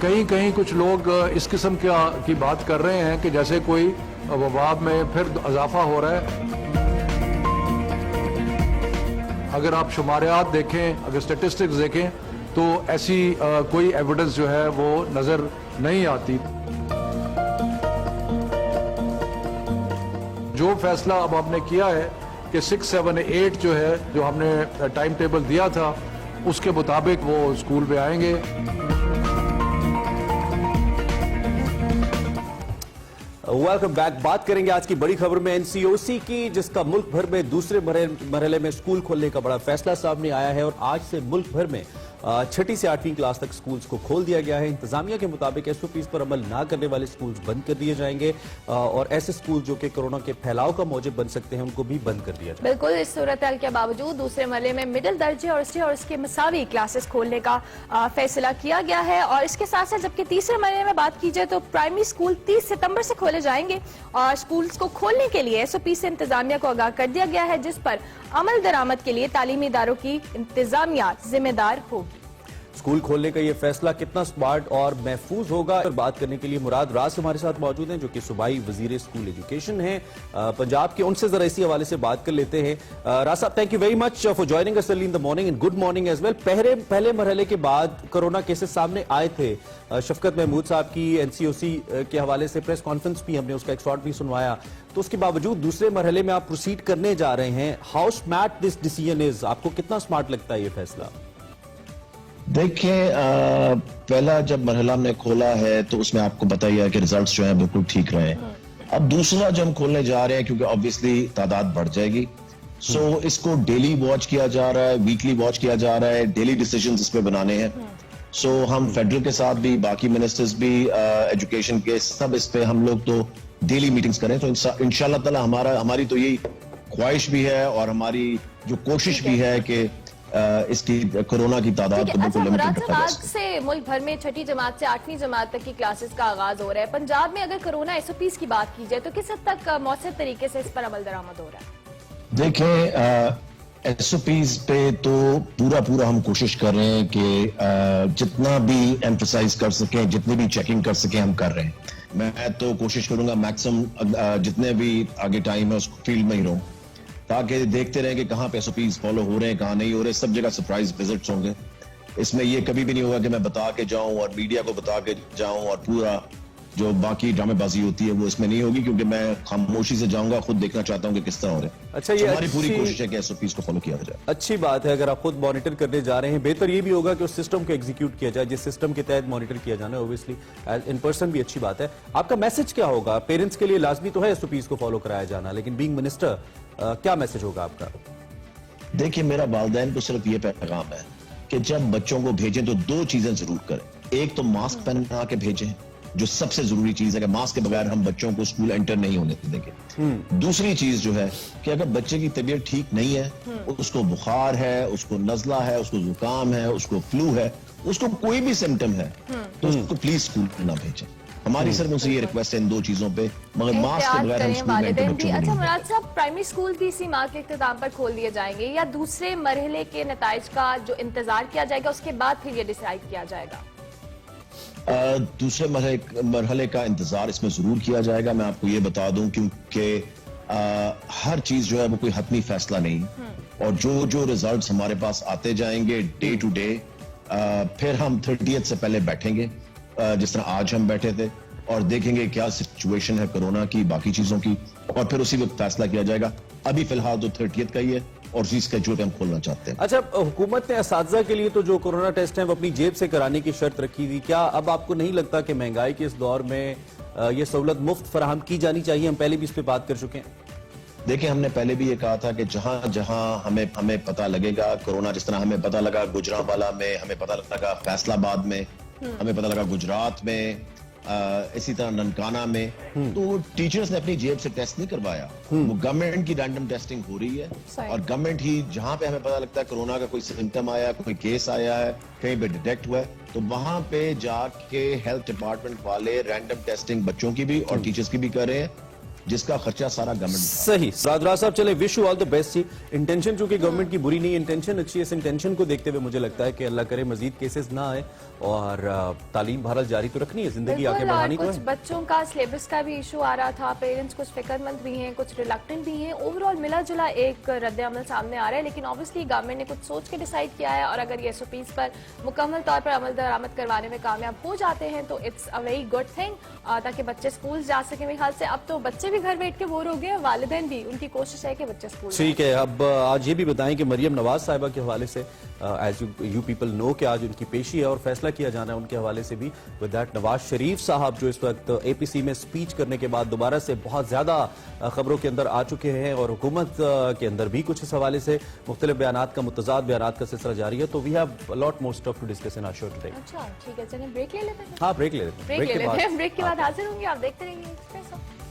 कहीं कहीं कुछ लोग इस किस्म की बात कर रहे हैं कि जैसे कोई वबा में फिर इजाफा हो रहा है। अगर आप शुमारियात देखें, अगर स्टेटिस्टिक्स देखें, तो ऐसी कोई एविडेंस जो है वो नजर नहीं आती। जो फैसला अब आपने किया है कि 6, 7, 8 जो है, जो हमने टाइम टेबल दिया था, उसके मुताबिक वो स्कूल में आएंगे। Welcome back. बात करेंगे आज की बड़ी खबर में एनसीओसी की, जिसका मुल्क भर में दूसरे मरहले में स्कूल खोलने का बड़ा फैसला सामने आया है और आज से मुल्क भर में 6ठी से 8वीं क्लास तक स्कूल्स को खोल दिया गया है। इंतजामिया के मुताबिक एसओपीज पर अमल ना करने वाले स्कूल्स बंद कर दिए जाएंगे और ऐसे स्कूल जो कि कोरोना के फैलाव का मौजब बन सकते हैं उनको भी बंद कर दिया जाएगा। बिल्कुल, इस सूरत हाल के बावजूद दूसरे मरहले में मिडिल दर्जे और इसके मसावी क्लासेस खोलने का फैसला किया गया है। और इसके साथ साथ जबकि तीसरे मरहले में बात की जाए तो प्राइमरी स्कूल 30 सितंबर से खोले जाएंगे और स्कूल्स को खोलने के लिए एसओपी से इंतजामिया को आगाह कर दिया गया है, जिस पर अमल दरामद के लिए तालीमी इदारों की इंतजामिया जिम्मेदार होगी। स्कूल खोलने का ये फैसला कितना स्मार्ट और महफूज होगा, और बात करने के लिए मुराद राज हमारे साथ मौजूद हैं, जो कि सूबाई वजीर स्कूल एजुकेशन हैं पंजाब के। उनसे जरा इसी हवाले से बात कर लेते हैं। राज साहब, thank you very much for joining us early in the morning and good morning as well. पहले मरहले के बाद कोरोना केसेस सामने आए थे। शफकत महमूद साहब की एनसीओसी के हवाले से प्रेस कॉन्फ्रेंस भी, हमने उसका एक शॉर्ट भी सुनवाया, तो उसके बावजूद दूसरे मरहले में आप प्रोसीड करने जा रहे हैं। How smart this decision is? आपको कितना स्मार्ट लगता है ये फैसला? देखिए, पहला जब मरहला हमने खोला है तो उसमें आपको पता ही है कि रिजल्ट्स जो हैं बिल्कुल ठीक रहे। अब दूसरा जब हम खोलने जा रहे हैं, क्योंकि ऑब्वियसली तादाद बढ़ जाएगी, सो इसको डेली वॉच किया जा रहा है, वीकली वॉच किया जा रहा है, डेली डिसीजंस इस पे बनाने हैं। सो हम फेडरल के साथ भी, बाकी मिनिस्टर्स भी, एजुकेशन के सब, इस पे हम लोग तो डेली मीटिंग्स करें। तो इंशाल्लाह ताला हमारी तो यही ख्वाहिश भी है और हमारी जो कोशिश भी है कि इसकी कोरोना की तादाद को बिल्कुल लिमिटेड रखा जाए। आज से मुल्क भर में 6ठी जमात से 8वीं जमात तक की क्लासेस का आगाज हो रहा है। पंजाब में अगर कोरोना एसओपीज की बात की जाए तो किस हद तक मौसर तरीके से इस पर अमल दरामद हो रहा है? देखें, एसओपीज पे तो पूरा हम कोशिश कर रहे हैं कि जितना भी एम्फसाइज कर सकें, जितनी भी चेकिंग कर सकें, हम कर रहे हैं। मैं तो कोशिश करूंगा मैक्सिमम जितने भी आगे टाइम है उसको फील्ड में ही रहूं, ताकि देखते रहें कि कहां पे एसओपीज फॉलो हो रहे हैं, कहां नहीं हो रहे। सब जगह सरप्राइज विजिट्स होंगे। इसमें ये कभी भी नहीं होगा कि मैं बता के जाऊं और मीडिया को बता के जाऊं और पूरा जो बाकी ड्रामेबाजी होती है वो इसमें नहीं होगी, क्योंकि मैं खामोशी से जाऊंगा, खुद देखना चाहता हूं कि किस तरह हो रहे हैं। अच्छा, ये हमारी पूरी कोशिश है कि एसओपीज को फॉलो किया जाए। अच्छी बात है अगर आप खुद मॉनिटर करने जा रहे हैं। बेहतर ये भी होगा कि उस सिस्टम को एग्जीक्यूट किया जाए जिस सिस्टम के तहत मॉनिटर किया जाना है। ऑब्वियसली इन पर्सन भी अच्छी बात है। आपका मैसेज क्या होगा? पेरेंट्स के लिए लाजमी तो है एसओपीज को फॉलो कराया जाना, लेकिन बीइंग मिनिस्टर क्या मैसेज होगा आपका? देखिए, मेरा वालिदैन को सिर्फ ये पैगाम है कि जब बच्चों को भेजें तो 2 चीजें जरूर करें। एक तो मास्क पहना के भेजें, जो सबसे जरूरी चीज है कि मास्क के बगैर हम बच्चों को स्कूल एंटर नहीं होने देंगे। दूसरी चीज जो है कि अगर बच्चे की तबीयत ठीक नहीं है, उसको बुखार है, उसको नजला है, उसको जुकाम है, उसको फ्लू है, उसको कोई भी सिम्टम है, तो उसको प्लीज स्कूल ना भेजें। हमारी सिर्फ उनसे ये रिक्वेस्ट है इन 2 चीजों पे, मगर मास्क के बगैर हम स्कूल में एंटर बच्चों को अच्छा नहीं। मुराद साहब, प्राइमरी स्कूल भी इसी माह के इख्तिताम पर खोल दिए जाएंगे या दूसरे मरहले के नताइज का जो इंतजार किया जाएगा उसके बाद फिर ये डिसाइड किया जाएगा? दूसरे मरहले का इंतजार इसमें जरूर किया जाएगा। मैं आपको ये बता दूं, क्योंकि हर चीज जो है वो कोई हतमी फैसला नहीं, और जो रिजल्ट्स हमारे पास आते जाएंगे डे टू डे, फिर हम 30th से पहले बैठेंगे जिस तरह आज हम बैठे थे, और देखेंगे क्या सिचुएशन है कोरोना की, बाकी चीजों की, और फिर उसी वक्त फैसला किया जाएगा। अभी फिलहाल तो 30th का ही है और उसी स्केड्यूल पे हम खोलना चाहते हैं। अच्छा, हुकूमत ने असातिज़ा के लिए तो जो कोरोना टेस्ट है वो अपनी जेब से कराने की शर्त रखी थी। क्या अब आपको नहीं लगता कि महंगाई के इस दौर में ये सहूलत मुफ्त फराहम की जानी चाहिए? हम पहले भी इस पे बात कर चुके हैं। देखिए, हमने पहले भी ये कहा था कि जहां जहां हमें पता लगेगा कोरोना, जिस तरह हमें पता लगा गुजरांवाला में, हमें पता लगा फैसलाबाद में, हमें पता लगा गुजरात में, इसी तरह ननकाना में, तो टीचर्स ने अपनी जेब से टेस्ट नहीं करवाया। वो गवर्नमेंट की रैंडम टेस्टिंग हो रही है, और गवर्नमेंट ही जहां पे हमें पता लगता है कोरोना का कोई सिम्टम आया, कोई केस आया है, कहीं पे डिटेक्ट हुआ है, तो वहां पे जाके हेल्थ डिपार्टमेंट वाले रैंडम टेस्टिंग बच्चों की भी और टीचर्स की भी कर रहे हैं। जिसका खर्चा सारा गवर्नमेंट सही राज साहब, चले wish you all the best. जी, इंटेंशन चूंकि गवर्नमेंट की बुरी नहीं, इंटेंशन अच्छी है। इस इंटेंशन को देखते हुए मुझे लगता है कि अल्लाह करे मजीद केसेस ना आए और तालीम बहरहाल जारी तो रखनी है, जिंदगी आगे बिल्कुल, बढ़ानी और तो कुछ है। बच्चों का सिलेबस का भी इशू आ रहा था, पेरेंट्स कुछ फिक्रमंद भी हैं, कुछ रिलक्टेंट भी हैं। ओवरऑल मिला जुला एक रद्द-ए-अमल सामने आ रहा है, लेकिन ऑब्वियसली गवर्नमेंट ने कुछ सोच के डिसाइड किया है और अगर ये एसओपीज पर मुकम्मल तौर पर अमल दरामद करवाने में कामयाब हो जाते हैं तो it's a very good thing, ताकि बच्चे स्कूल जा सके। मेरे ख्याल से अब तो बच्चे भी घर बैठ के बोर हो गए हैं, वालिदैन भी, उनकी कोशिश है कि बच्चे स्कूल जाएं। ठीक है, अब आज ये भी बताएं कि मरियम नवाज साहिबा के हवाले से, एज यू पीपल नो कि आज उनकी पेशी है और फैसला किया जाना है उनके हवाले से भी। विद दैट, नवाज शरीफ साहब जो इस वक्त एपीसी में स्पीच करने के बाद दोबारा से बहुत ज्यादा खबरों के अंदर आ चुके हैं और हुकूमत के अंदर भी कुछ इस हवाले से मुख्तलिफ बयानात का, मुतजाद बयानात का सिलसिला जारी है। तो we have a lot more stuff to discuss in our show today. अच्छा ठीक है, चलिए ब्रेक ले लेते हैं। हाँ, ब्रेक ले लेते हैं। ब्रेक ले लेते हैं, ब्रेक के बाद हाजिर होंगे, आप देखते रहिए एक्सप्रेस।